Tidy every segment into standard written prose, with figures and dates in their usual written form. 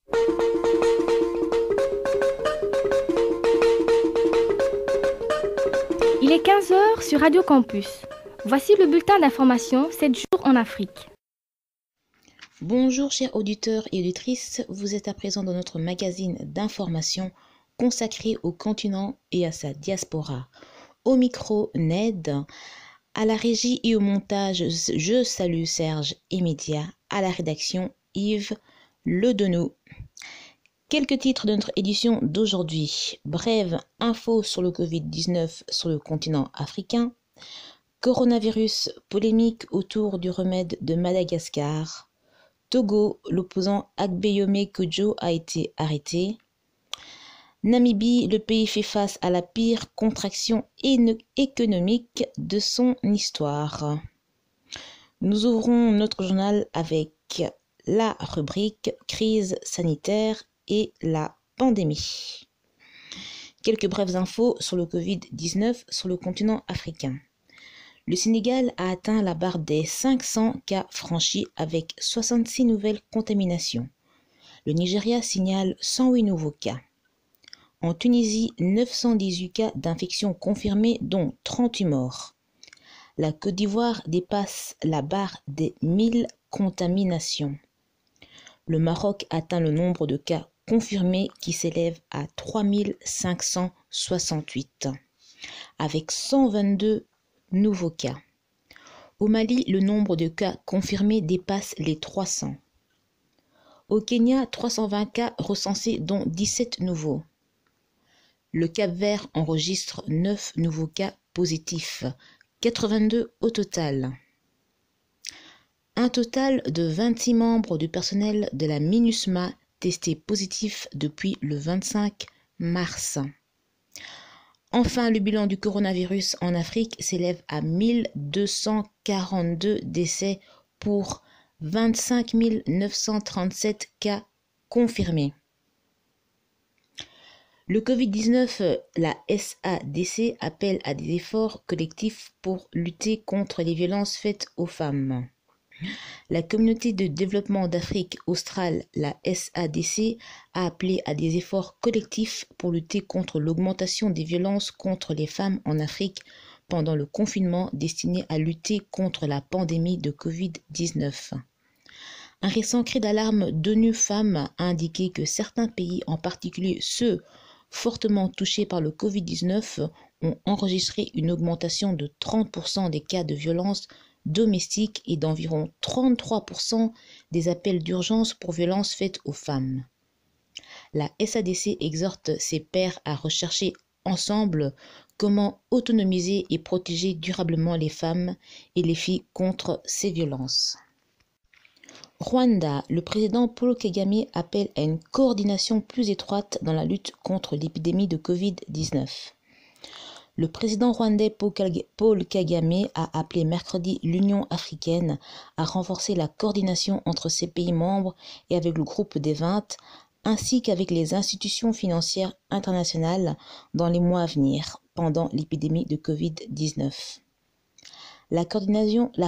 Il est 15 heures sur Radio Campus. Voici le bulletin d'information 7 jours en Afrique. Bonjour chers auditeurs et auditrices, vous êtes à présent dans notre magazine d'information consacré au continent et à sa diaspora. Au micro, Ned, à la régie et au montage, je salue Serge et Média, à la rédaction, Yves Ledenou. Quelques titres de notre édition d'aujourd'hui. Brève info sur le Covid-19 sur le continent africain. Coronavirus, polémique autour du remède de Madagascar. Togo, l'opposant Agbeyome Kodjo a été arrêté. Namibie, le pays fait face à la pire contraction économique de son histoire. Nous ouvrons notre journal avec la rubrique crise sanitaire et la pandémie. Quelques brèves infos sur le Covid-19 sur le continent africain. Le Sénégal a atteint la barre des 500 cas franchis avec 66 nouvelles contaminations. Le Nigeria signale 108 nouveaux cas. En Tunisie, 918 cas d'infection confirmés, dont 38 morts. La Côte d'Ivoire dépasse la barre des 1000 contaminations. Le Maroc atteint le nombre de cas confirmés qui s'élève à 3568, avec 122 nouveaux cas. Au Mali, le nombre de cas confirmés dépasse les 300. Au Kenya, 320 cas recensés, dont 17 nouveaux. Le Cap-Vert enregistre 9 nouveaux cas positifs, 82 au total. Un total de 26 membres du personnel de la MINUSMA testés positifs depuis le 25 mars. Enfin, le bilan du coronavirus en Afrique s'élève à 1242 décès pour 25 937 cas confirmés. Le Covid-19, la SADC appelle à des efforts collectifs pour lutter contre les violences faites aux femmes. La communauté de développement d'Afrique australe, la SADC, a appelé à des efforts collectifs pour lutter contre l'augmentation des violences contre les femmes en Afrique pendant le confinement destiné à lutter contre la pandémie de Covid-19. Un récent cri d'alarme d'ONU Femmes a indiqué que certains pays, en particulier ceux fortement touchés par le Covid-19, ont enregistré une augmentation de 30% des cas de violence domestique et d'environ 33% des appels d'urgence pour violences faites aux femmes. La SADC exhorte ses pairs à rechercher ensemble comment autonomiser et protéger durablement les femmes et les filles contre ces violences. Rwanda, le président Paul Kagame appelle à une coordination plus étroite dans la lutte contre l'épidémie de Covid-19. Le président rwandais Paul Kagame a appelé mercredi l'Union africaine à renforcer la coordination entre ses pays membres et avec le groupe des 20, ainsi qu'avec les institutions financières internationales dans les mois à venir, pendant l'épidémie de Covid-19. La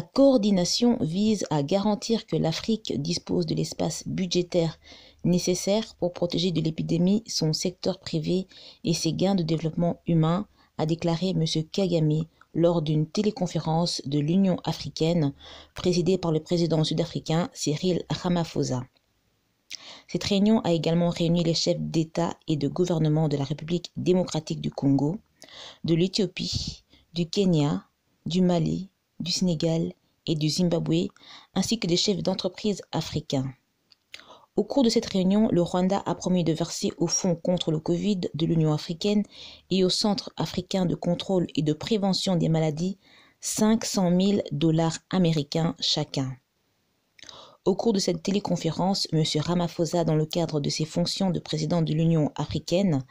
coordination vise à garantir que l'Afrique dispose de l'espace budgétaire nécessaire pour protéger de l'épidémie son secteur privé et ses gains de développement humain, a déclaré M. Kagame lors d'une téléconférence de l'Union africaine présidée par le président sud-africain Cyril Ramaphosa. Cette réunion a également réuni les chefs d'État et de gouvernement de la République démocratique du Congo, de l'Éthiopie, du Kenya, du Mali, du Sénégal et du Zimbabwe, ainsi que des chefs d'entreprise africains. Au cours de cette réunion, le Rwanda a promis de verser au Fonds contre le Covid de l'Union africaine et au Centre africain de contrôle et de prévention des maladies 500 000 $ américains chacun. Au cours de cette téléconférence, M. Ramaphosa, dans le cadre de ses fonctions de président de l'Union africaine,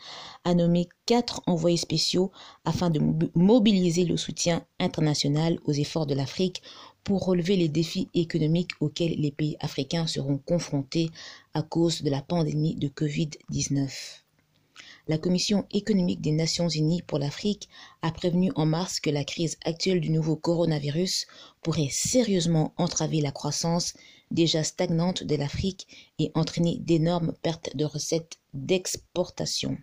a nommé 4 envoyés spéciaux afin de mobiliser le soutien international aux efforts de l'Afrique pour relever les défis économiques auxquels les pays africains seront confrontés à cause de la pandémie de Covid-19. La Commission économique des Nations Unies pour l'Afrique a prévenu en mars que la crise actuelle du nouveau coronavirus pourrait sérieusement entraver la croissance déjà stagnante de l'Afrique et entraîné d'énormes pertes de recettes d'exportation.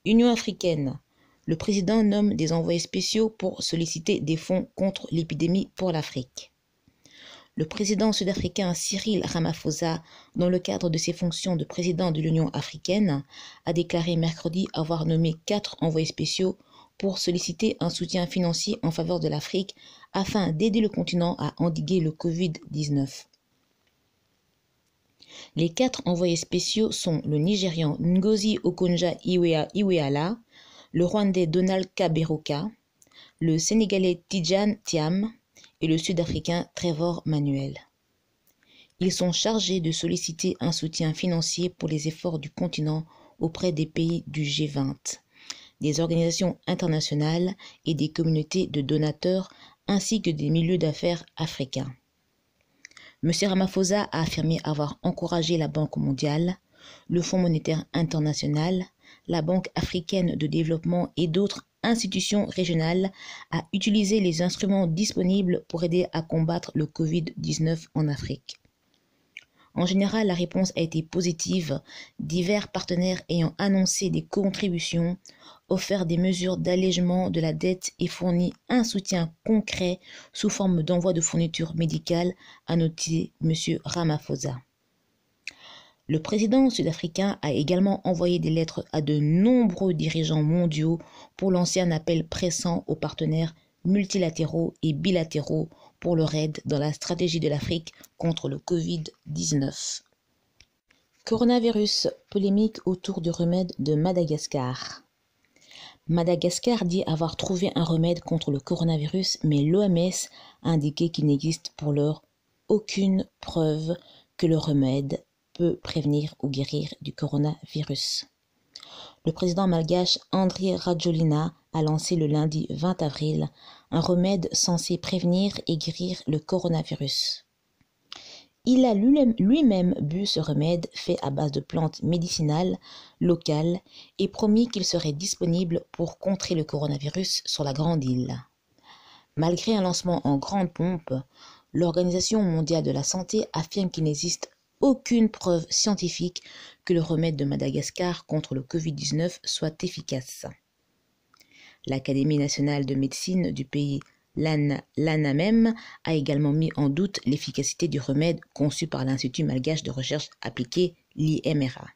Union africaine. Le président nomme des envoyés spéciaux pour solliciter des fonds contre l'épidémie pour l'Afrique. Le président sud-africain Cyril Ramaphosa, dans le cadre de ses fonctions de président de l'Union africaine, a déclaré mercredi avoir nommé 4 envoyés spéciaux pour solliciter un soutien financier en faveur de l'Afrique afin d'aider le continent à endiguer le Covid-19. Les 4 envoyés spéciaux sont le Nigérian Ngozi Okonjo-Iweala, le Rwandais Donald Kaberuka, le Sénégalais Tidjane Thiam et le Sud-Africain Trevor Manuel. Ils sont chargés de solliciter un soutien financier pour les efforts du continent auprès des pays du G20, des organisations internationales et des communautés de donateurs ainsi que des milieux d'affaires africains. M. Ramaphosa a affirmé avoir encouragé la Banque mondiale, le Fonds monétaire international, la Banque africaine de développement et d'autres institutions régionales à utiliser les instruments disponibles pour aider à combattre le Covid-19 en Afrique. En général, la réponse a été positive, divers partenaires ayant annoncé des contributions, offert des mesures d'allègement de la dette et fourni un soutien concret sous forme d'envoi de fournitures médicales, a noté M. Ramaphosa. Le président sud-africain a également envoyé des lettres à de nombreux dirigeants mondiaux pour lancer un appel pressant aux partenaires multilatéraux et bilatéraux pour leur aide dans la stratégie de l'Afrique contre le Covid-19. Coronavirus, polémique autour du remède de Madagascar. Madagascar dit avoir trouvé un remède contre le coronavirus, mais l'OMS a indiqué qu'il n'existe pour l'heure aucune preuve que le remède peut prévenir ou guérir du coronavirus. Le président malgache Andry Rajoelina a lancé le lundi 20 avril un remède censé prévenir et guérir le coronavirus. Il a lui-même bu ce remède fait à base de plantes médicinales locales et promis qu'il serait disponible pour contrer le coronavirus sur la Grande Île. Malgré un lancement en grande pompe, l'Organisation mondiale de la santé affirme qu'il n'existe aucune preuve scientifique que le remède de Madagascar contre le Covid-19 soit efficace. L'Académie nationale de médecine du pays, l'ANAMEM, a également mis en doute l'efficacité du remède conçu par l'Institut malgache de recherche appliquée, l'IMRA.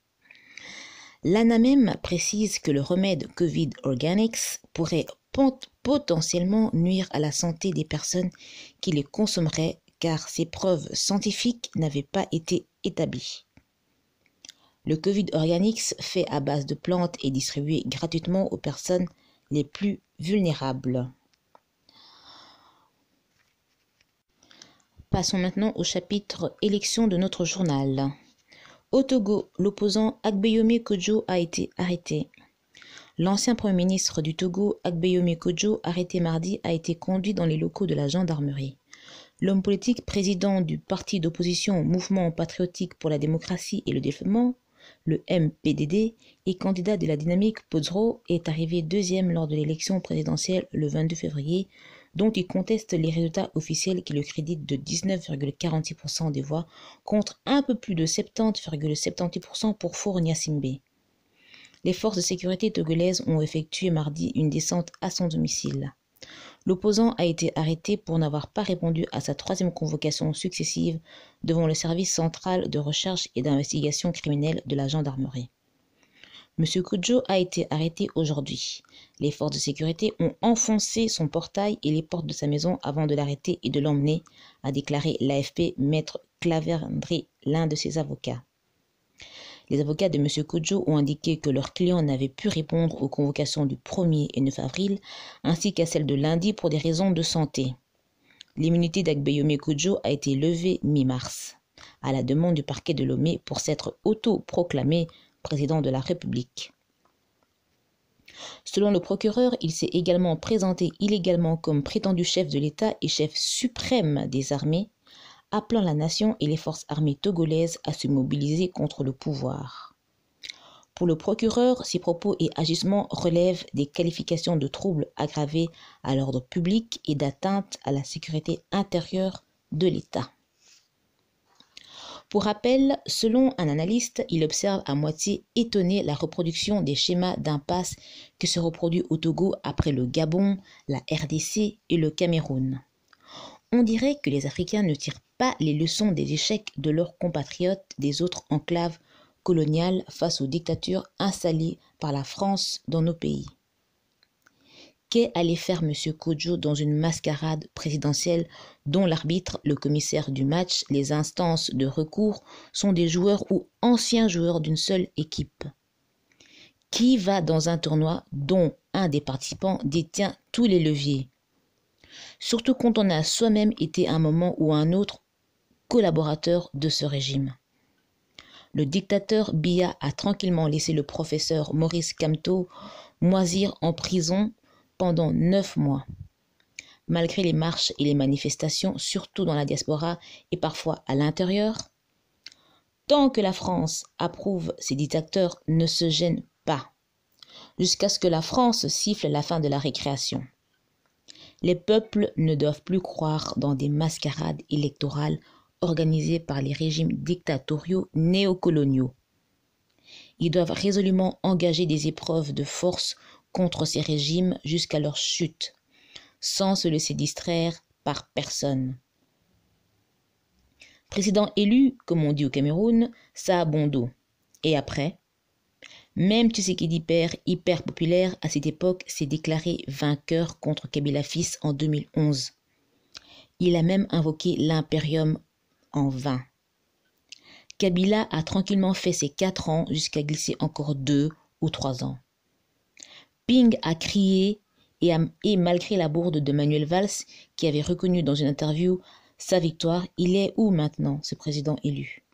L'ANAMEM précise que le remède Covid Organics pourrait potentiellement nuire à la santé des personnes qui les consomeraient car ces preuves scientifiques n'avaient pas été établies. Le Covid Organics, fait à base de plantes, est distribué gratuitement aux personnes les plus vulnérables. Passons maintenant au chapitre élections de notre journal. Au Togo, l'opposant Agbeyome Kodjo a été arrêté. L'ancien Premier ministre du Togo, Agbeyome Kodjo, arrêté mardi, a été conduit dans les locaux de la gendarmerie. L'homme politique président du parti d'opposition Mouvement patriotique pour la démocratie et le développement, le MPDD, et candidat de la dynamique Pozro, est arrivé deuxième lors de l'élection présidentielle le 22 février, dont il conteste les résultats officiels qui le créditent de 19,46% des voix contre un peu plus de 70,78% pour Faure Gnassingbé. Les forces de sécurité togolaises ont effectué mardi une descente à son domicile. L'opposant a été arrêté pour n'avoir pas répondu à sa 3e convocation successive devant le service central de recherche et d'investigation criminelle de la gendarmerie. M. Kodjo a été arrêté aujourd'hui. Les forces de sécurité ont enfoncé son portail et les portes de sa maison avant de l'arrêter et de l'emmener, a déclaré l'AFP Maître Claverdry, l'un de ses avocats. Les avocats de M. Kodjo ont indiqué que leurs clients n'avaient pu répondre aux convocations du 1er et 9 avril, ainsi qu'à celles de lundi pour des raisons de santé. L'immunité d'Agbeyome Kodjo a été levée mi-mars, à la demande du parquet de Lomé pour s'être auto-proclamé président de la République. Selon le procureur, il s'est également présenté illégalement comme prétendu chef de l'État et chef suprême des armées, appelant la nation et les forces armées togolaises à se mobiliser contre le pouvoir. Pour le procureur, ces propos et agissements relèvent des qualifications de troubles aggravés à l'ordre public et d'atteinte à la sécurité intérieure de l'État. Pour rappel, selon un analyste, il observe à moitié étonné la reproduction des schémas d'impasse que se reproduit au Togo après le Gabon, la RDC et le Cameroun. On dirait que les Africains ne tirent pas les leçons des échecs de leurs compatriotes des autres enclaves coloniales face aux dictatures installées par la France dans nos pays. Qu'est allé faire M. Kodjo dans une mascarade présidentielle dont l'arbitre, le commissaire du match, les instances de recours sont des joueurs ou anciens joueurs d'une seule équipe? Qui va dans un tournoi dont un des participants détient tous les leviers? Surtout quand on a soi-même été à un moment ou à un autre collaborateur de ce régime. Le dictateur Biya a tranquillement laissé le professeur Maurice Kamto moisir en prison pendant 9 mois. Malgré les marches et les manifestations, surtout dans la diaspora et parfois à l'intérieur, tant que la France approuve ces dictateurs ne se gêne pas, jusqu'à ce que la France siffle la fin de la récréation. Les peuples ne doivent plus croire dans des mascarades électorales organisées par les régimes dictatoriaux néocoloniaux. Ils doivent résolument engager des épreuves de force contre ces régimes jusqu'à leur chute, sans se laisser distraire par personne. Président élu, comme on dit au Cameroun, ça a bon dos. Et après? Même Tshisekedi père, hyper populaire à cette époque, s'est déclaré vainqueur contre Kabila fils en 2011. Il a même invoqué l'impérium en vain. Kabila a tranquillement fait ses 4 ans jusqu'à glisser encore 2 ou 3 ans. Ping a crié et malgré la bourde de Manuel Valls, qui avait reconnu dans une interview sa victoire, il est où maintenant, ce président élu?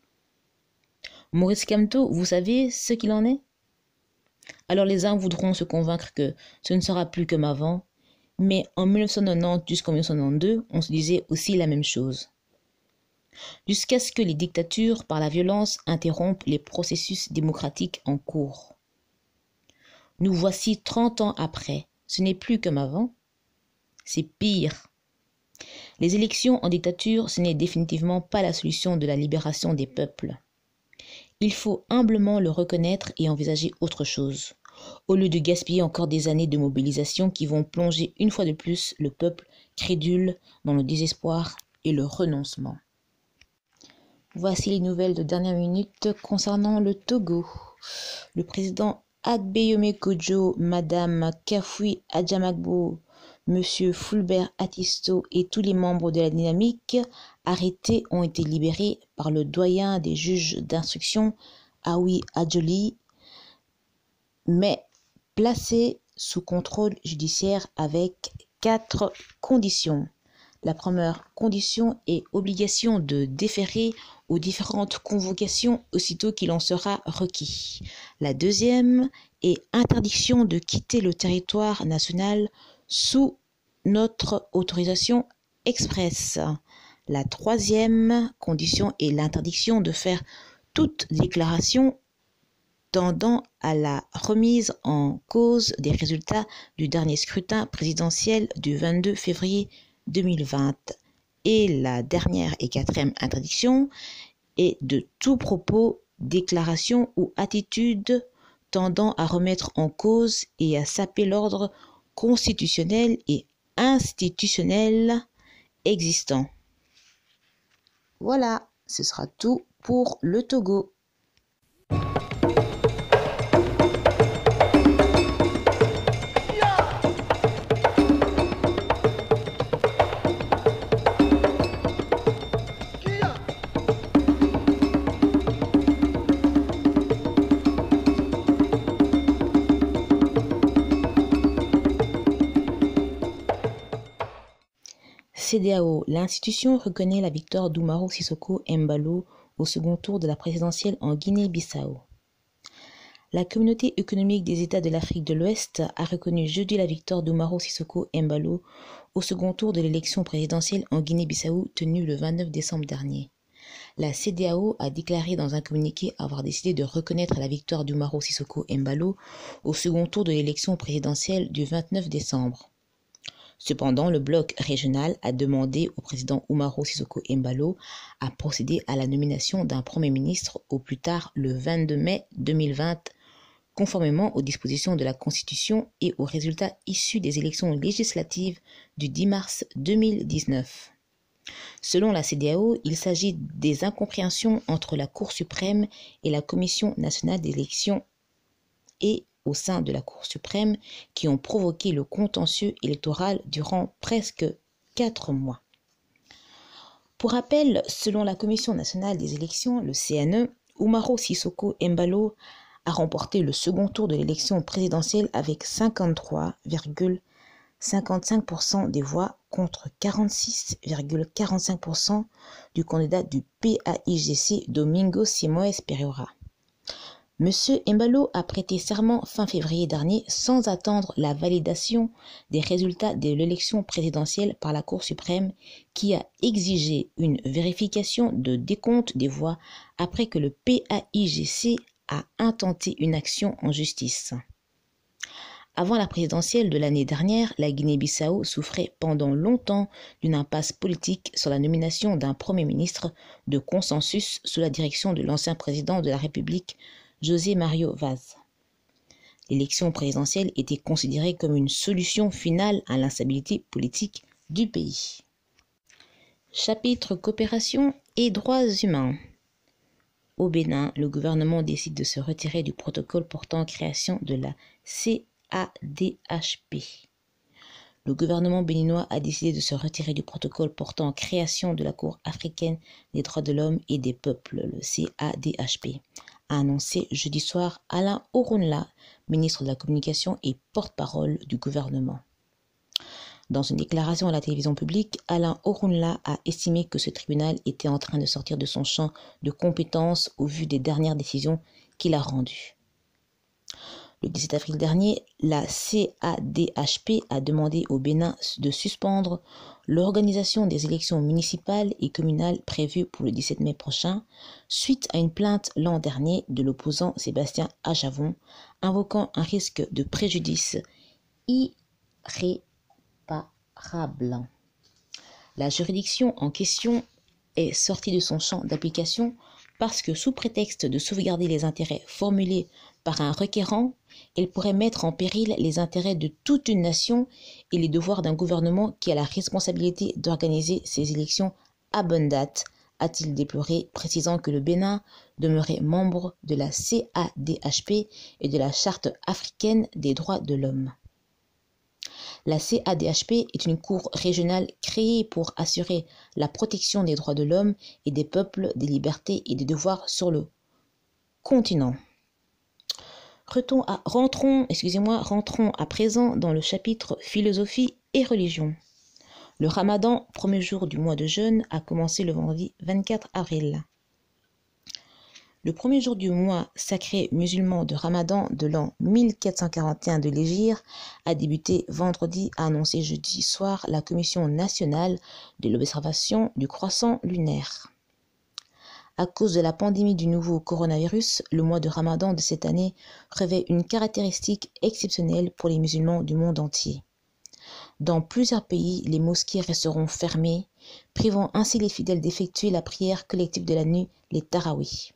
Maurice Kamto, vous savez ce qu'il en est? Alors les uns voudront se convaincre que ce ne sera plus comme avant, mais en 1990 jusqu'en 1992, on se disait aussi la même chose. Jusqu'à ce que les dictatures, par la violence, interrompent les processus démocratiques en cours. Nous voici 30 ans après. Ce n'est plus comme avant. C'est pire. Les élections en dictature, ce n'est définitivement pas la solution de la libération des peuples. Il faut humblement le reconnaître et envisager autre chose, au lieu de gaspiller encore des années de mobilisation qui vont plonger une fois de plus le peuple crédule dans le désespoir et le renoncement. Voici les nouvelles de dernière minute concernant le Togo. Le président Agbeyome Kodjo, Madame Kafoui Adjamagbo, Monsieur Fulbert Atisto et tous les membres de la dynamique arrêtés ont été libérés par le doyen des juges d'instruction, Aoui Adjoli, mais placés sous contrôle judiciaire avec 4 conditions. La première condition est obligation de déférer aux différentes convocations aussitôt qu'il en sera requis. La deuxième est interdiction de quitter le territoire national sous notre autorisation expresse. La troisième condition est l'interdiction de faire toute déclaration tendant à la remise en cause des résultats du dernier scrutin présidentiel du 22 février 2020. Et la dernière et quatrième interdiction est de tout propos, déclaration ou attitude tendant à remettre en cause et à saper l'ordre constitutionnel et institutionnel existant. Voilà, ce sera tout pour le Togo. CEDEAO, l'institution reconnaît la victoire d'Umaro Sissoko Embalo au second tour de la présidentielle en Guinée-Bissau. La communauté économique des États de l'Afrique de l'Ouest a reconnu jeudi la victoire d'Umaro Sissoko Embalo au second tour de l'élection présidentielle en Guinée-Bissau tenue le 29 décembre dernier. La CEDEAO a déclaré dans un communiqué avoir décidé de reconnaître la victoire d'Umaro Sissoko Embalo au second tour de l'élection présidentielle du 29 décembre. Cependant, le bloc régional a demandé au président Umaro Sissoco Embalo à procéder à la nomination d'un Premier ministre au plus tard le 22 mai 2020, conformément aux dispositions de la Constitution et aux résultats issus des élections législatives du 10 mars 2019. Selon la CEDEAO, il s'agit des incompréhensions entre la Cour suprême et la Commission nationale d'élections et au sein de la Cour suprême qui ont provoqué le contentieux électoral durant presque 4 mois. Pour rappel, selon la Commission nationale des élections, le CNE, Umaro Sissoco Embalo a remporté le second tour de l'élection présidentielle avec 53,55% des voix contre 46,45% du candidat du PAIGC Domingos Simoes Pereira. Monsieur Embalo a prêté serment fin février dernier sans attendre la validation des résultats de l'élection présidentielle par la Cour suprême qui a exigé une vérification de décompte des voix après que le PAIGC a intenté une action en justice. Avant la présidentielle de l'année dernière, la Guinée-Bissau souffrait pendant longtemps d'une impasse politique sur la nomination d'un Premier ministre de consensus sous la direction de l'ancien président de la République, José Mario Vaz. L'élection présidentielle était considérée comme une solution finale à l'instabilité politique du pays. Chapitre Coopération et droits humains. Au Bénin, le gouvernement décide de se retirer du protocole portant création de la CADHP. Le gouvernement béninois a décidé de se retirer du protocole portant création de la Cour africaine des droits de l'homme et des peuples, le CADHP, a annoncé jeudi soir Alain Orunla, ministre de la Communication et porte-parole du gouvernement. Dans une déclaration à la télévision publique, Alain Orunla a estimé que ce tribunal était en train de sortir de son champ de compétences au vu des dernières décisions qu'il a rendues. Le 17 avril dernier, la CADHP a demandé au Bénin de suspendre l'organisation des élections municipales et communales prévues pour le 17 mai prochain, suite à une plainte l'an dernier de l'opposant Sébastien Ajavon, invoquant un risque de préjudice irréparable. La juridiction en question est sortie de son champ d'application parce que, sous prétexte de sauvegarder les intérêts formulés par un requérant, elle pourrait mettre en péril les intérêts de toute une nation et les devoirs d'un gouvernement qui a la responsabilité d'organiser ces élections à bonne date, a-t-il déploré, précisant que le Bénin demeurait membre de la CADHP et de la Charte africaine des droits de l'homme. La CADHP est une cour régionale créée pour assurer la protection des droits de l'homme et des peuples, des libertés et des devoirs sur le continent. Rentrons à présent dans le chapitre philosophie et religion. Le Ramadan, premier jour du mois de jeûne, a commencé le vendredi 24 avril. Le premier jour du mois sacré musulman de Ramadan de l'an 1441 de l'Hégire a débuté vendredi, a annoncé jeudi soir la Commission nationale de l'observation du croissant lunaire. À cause de la pandémie du nouveau coronavirus, le mois de Ramadan de cette année revêt une caractéristique exceptionnelle pour les musulmans du monde entier. Dans plusieurs pays, les mosquées resteront fermées, privant ainsi les fidèles d'effectuer la prière collective de la nuit, les tarawih.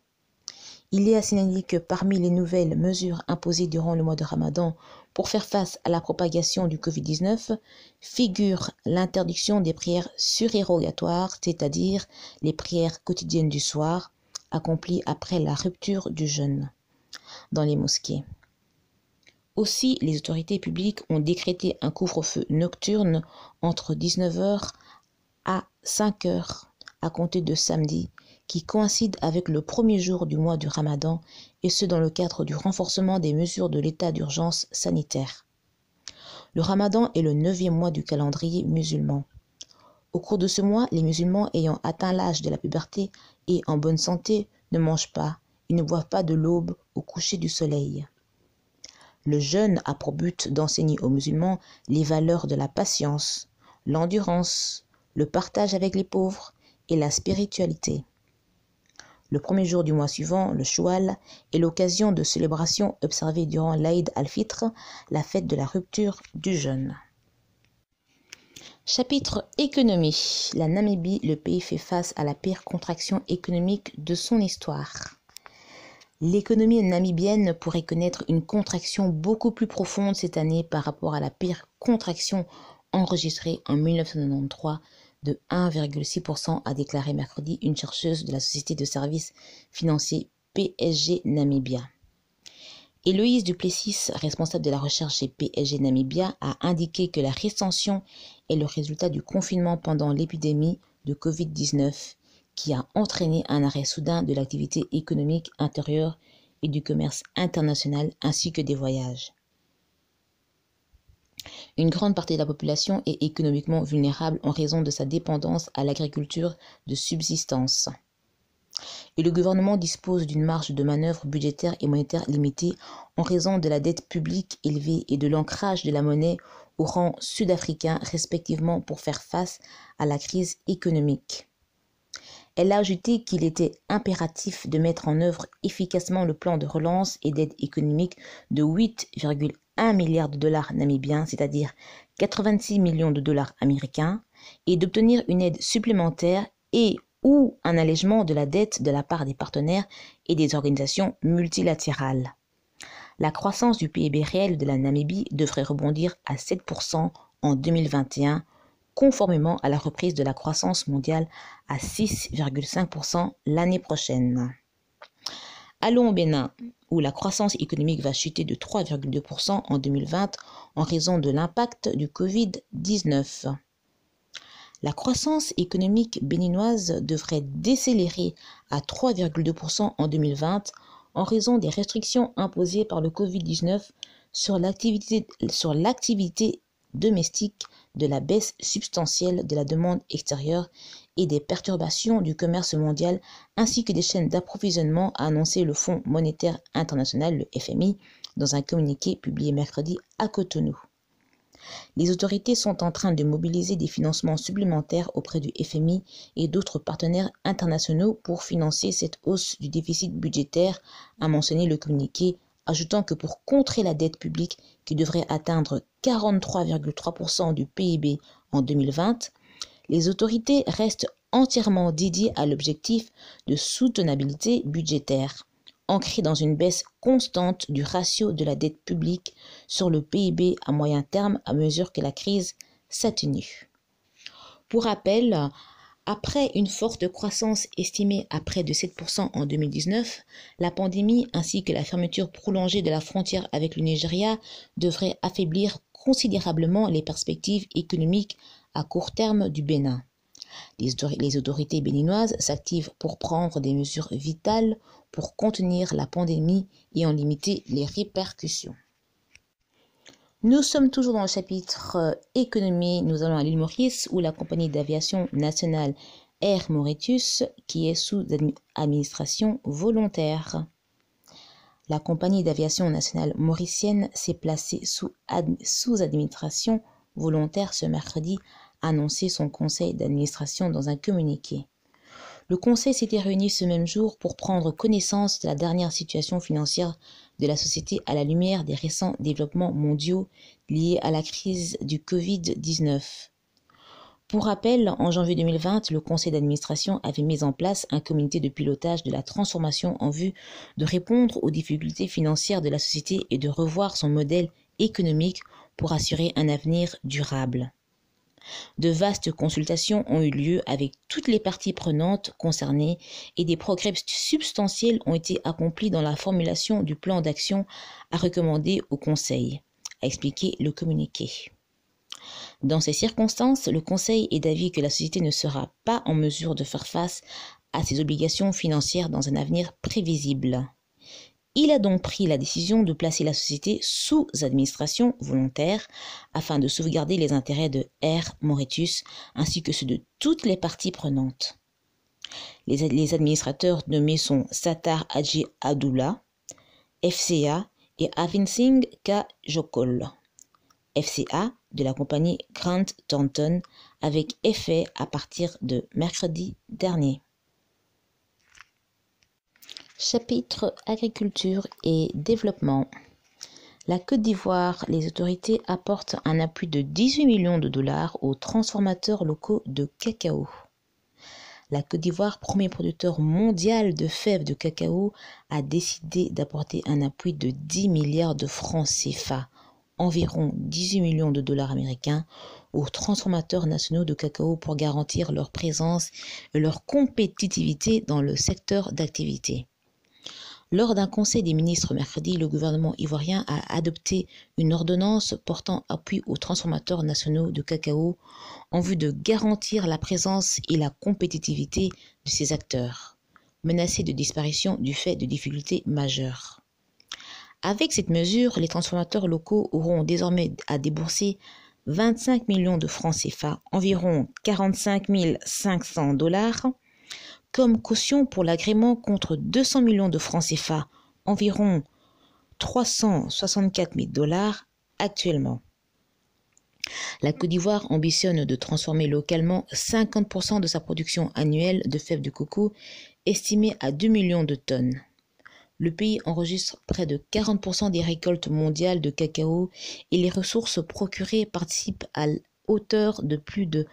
Il est à signaler que parmi les nouvelles mesures imposées durant le mois de Ramadan pour faire face à la propagation du Covid-19 figure l'interdiction des prières surérogatoires, c'est-à-dire les prières quotidiennes du soir, accomplies après la rupture du jeûne dans les mosquées. Aussi, les autorités publiques ont décrété un couvre-feu nocturne entre 19h à 5h à compter de samedi, qui coïncide avec le premier jour du mois du Ramadan, et ce dans le cadre du renforcement des mesures de l'état d'urgence sanitaire. Le Ramadan est le 9e mois du calendrier musulman. Au cours de ce mois, les musulmans ayant atteint l'âge de la puberté et en bonne santé ne mangent pas et ne boivent pas de l'aube au coucher du soleil. Le jeûne a pour but d'enseigner aux musulmans les valeurs de la patience, l'endurance, le partage avec les pauvres et la spiritualité. Le premier jour du mois suivant, le Choual, est l'occasion de célébrations observées durant l'Aïd al-Fitr, la fête de la rupture du jeûne. Chapitre économie. La Namibie, le pays fait face à la pire contraction économique de son histoire. L'économie namibienne pourrait connaître une contraction beaucoup plus profonde cette année par rapport à la pire contraction enregistrée en 1993 de 1,6%, a déclaré mercredi une chercheuse de la société de services financiers PSG Namibia. Héloïse Duplessis, responsable de la recherche chez PSG Namibia, a indiqué que la récession est le résultat du confinement pendant l'épidémie de Covid-19 qui a entraîné un arrêt soudain de l'activité économique intérieure et du commerce international ainsi que des voyages. Une grande partie de la population est économiquement vulnérable en raison de sa dépendance à l'agriculture de subsistance. Et le gouvernement dispose d'une marge de manœuvre budgétaire et monétaire limitée en raison de la dette publique élevée et de l'ancrage de la monnaie au rang sud-africain respectivement pour faire face à la crise économique. Elle a ajouté qu'il était impératif de mettre en œuvre efficacement le plan de relance et d'aide économique de 8,1 milliards de dollars namibiens, c'est-à-dire 86 millions de dollars américains, et d'obtenir une aide supplémentaire ou un allègement de la dette de la part des partenaires et des organisations multilatérales. La croissance du PIB réel de la Namibie devrait rebondir à 7% en 2021, conformément à la reprise de la croissance mondiale à 6,5% l'année prochaine. Allons au Bénin, où la croissance économique va chuter de 3,2% en 2020 en raison de l'impact du Covid-19. La croissance économique béninoise devrait décélérer à 3,2% en 2020 en raison des restrictions imposées par le Covid-19 sur l'activité domestique, de la baisse substantielle de la demande extérieure et des perturbations du commerce mondial ainsi que des chaînes d'approvisionnement, a annoncé le Fonds monétaire international, le FMI, dans un communiqué publié mercredi à Cotonou. Les autorités sont en train de mobiliser des financements supplémentaires auprès du FMI et d'autres partenaires internationaux pour financer cette hausse du déficit budgétaire, a mentionné le communiqué, ajoutant que pour contrer la dette publique qui devrait atteindre 43,3% du PIB en 2020, les autorités restent entièrement dédiées à l'objectif de soutenabilité budgétaire, ancré dans une baisse constante du ratio de la dette publique sur le PIB à moyen terme à mesure que la crise s'atténue. Pour rappel, après une forte croissance estimée à près de 7% en 2019, la pandémie ainsi que la fermeture prolongée de la frontière avec le Nigeria devraient affaiblir considérablement les perspectives économiques à court terme du Bénin. Les autorités béninoises s'activent pour prendre des mesures vitales pour contenir la pandémie et en limiter les répercussions. Nous sommes toujours dans le chapitre économie. Nous allons à l'île Maurice où la compagnie d'aviation nationale Air Mauritius, qui est sous administration volontaire. La compagnie d'aviation nationale mauricienne s'est placée sous administration volontaire ce mercredi, a annoncé son conseil d'administration dans un communiqué. Le conseil s'était réuni ce même jour pour prendre connaissance de la dernière situation financière de la société à la lumière des récents développements mondiaux liés à la crise du Covid-19. Pour rappel, en janvier 2020, le conseil d'administration avait mis en place un comité de pilotage de la transformation en vue de répondre aux difficultés financières de la société et de revoir son modèle économique pour assurer un avenir durable. De vastes consultations ont eu lieu avec toutes les parties prenantes concernées et des progrès substantiels ont été accomplis dans la formulation du plan d'action à recommander au Conseil, a expliqué le communiqué. Dans ces circonstances, le Conseil est d'avis que la société ne sera pas en mesure de faire face à ses obligations financières dans un avenir prévisible. Il a donc pris la décision de placer la société sous administration volontaire afin de sauvegarder les intérêts de Air Mauritius ainsi que ceux de toutes les parties prenantes. Les administrateurs nommés sont Sattar Haji Abdullah, FCA, et Arvind Singh Kajokol, FCA de la compagnie Grant Thornton, avec effet à partir de mercredi dernier. Chapitre Agriculture et développement. La Côte d'Ivoire, les autorités apportent un appui de 18 millions de dollars aux transformateurs locaux de cacao. La Côte d'Ivoire, premier producteur mondial de fèves de cacao, a décidé d'apporter un appui de 10 milliards de francs CFA, environ 18 millions de dollars américains, aux transformateurs nationaux de cacao pour garantir leur présence et leur compétitivité dans le secteur d'activité. Lors d'un conseil des ministres mercredi, le gouvernement ivoirien a adopté une ordonnance portant appui aux transformateurs nationaux de cacao en vue de garantir la présence et la compétitivité de ces acteurs, menacés de disparition du fait de difficultés majeures. Avec cette mesure, les transformateurs locaux auront désormais à débourser 25 millions de francs CFA, environ 45 500 dollars, comme caution pour l'agrément contre 200 millions de francs CFA, environ 364 000 dollars actuellement. La Côte d'Ivoire ambitionne de transformer localement 50% de sa production annuelle de fèves de coco, estimée à 2 millions de tonnes. Le pays enregistre près de 40% des récoltes mondiales de cacao et les ressources procurées participent à hauteur de plus de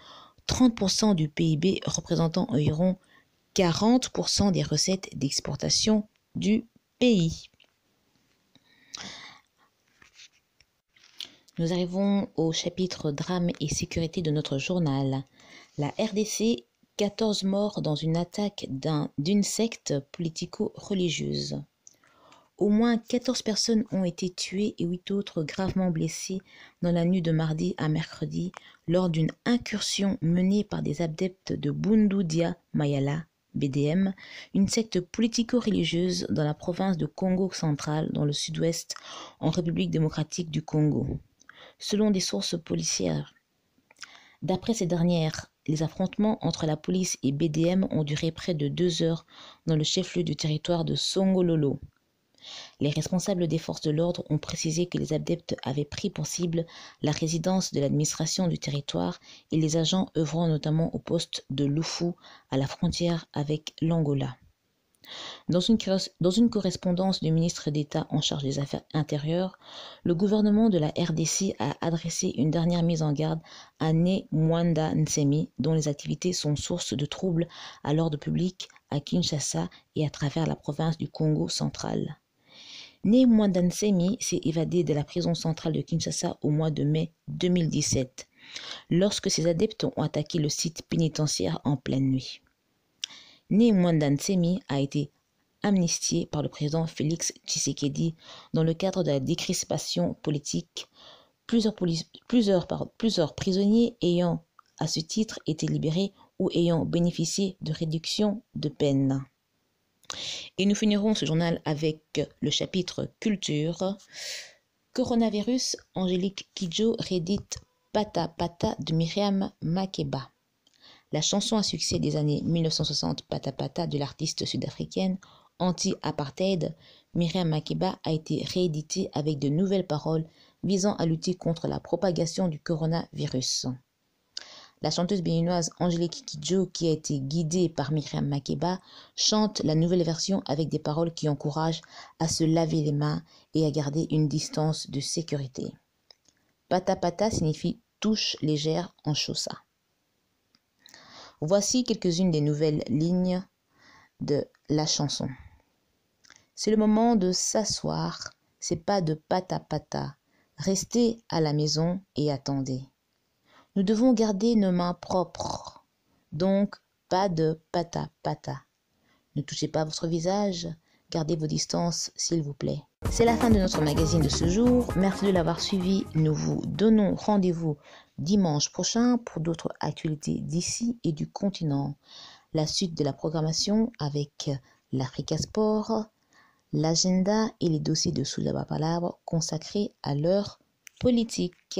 30% du PIB, représentant environ 40% des recettes d'exportation du pays. Nous arrivons au chapitre drame et sécurité de notre journal. La RDC, 14 morts dans une attaque d'une secte politico-religieuse. Au moins 14 personnes ont été tuées et 8 autres gravement blessées dans la nuit de mardi à mercredi lors d'une incursion menée par des adeptes de Bundu Dia Mayala, BDM, une secte politico-religieuse dans la province de Congo central, dans le sud-ouest, en République démocratique du Congo. Selon des sources policières, d'après ces dernières, les affrontements entre la police et BDM ont duré près de 2 heures dans le chef-lieu du territoire de Songololo. Les responsables des forces de l'ordre ont précisé que les adeptes avaient pris pour cible la résidence de l'administration du territoire et les agents œuvrant notamment au poste de Lufu à la frontière avec l'Angola. Dans une correspondance du ministre d'État en charge des Affaires intérieures, le gouvernement de la RDC a adressé une dernière mise en garde à Né Mwanda Nsemi, dont les activités sont source de troubles à l'ordre public à Kinshasa et à travers la province du Congo central. Né Mwanda Nsemi s'est évadé de la prison centrale de Kinshasa au mois de mai 2017, lorsque ses adeptes ont attaqué le site pénitentiaire en pleine nuit. Né Mwanda Nsemi a été amnistié par le président Félix Tshisekedi dans le cadre de la décrispation politique. Plusieurs prisonniers ayant à ce titre été libérés ou ayant bénéficié de réduction de peine. Et nous finirons ce journal avec le chapitre culture. Coronavirus, Angélique Kidjo réédite Pata Pata de Myriam Makeba. La chanson à succès des années 1960 Pata Pata de l'artiste sud-africaine anti-apartheid Myriam Makeba a été rééditée avec de nouvelles paroles visant à lutter contre la propagation du coronavirus. La chanteuse béninoise Angélique Kidjo, qui a été guidée par Myriam Makeba, chante la nouvelle version avec des paroles qui encouragent à se laver les mains et à garder une distance de sécurité. Pata Pata signifie touche légère en xhosa. Voici quelques-unes des nouvelles lignes de la chanson. C'est le moment de s'asseoir, c'est pas de pata pata. Restez à la maison et attendez. Nous devons garder nos mains propres, donc pas de pata pata. Ne touchez pas votre visage, gardez vos distances s'il vous plaît. C'est la fin de notre magazine de ce jour. Merci de l'avoir suivi. Nous vous donnons rendez-vous dimanche prochain pour d'autres actualités d'ici et du continent. La suite de la programmation avec l'Africa Sport, l'agenda et les dossiers de Soulaba Palabre consacrés à l'heure politique.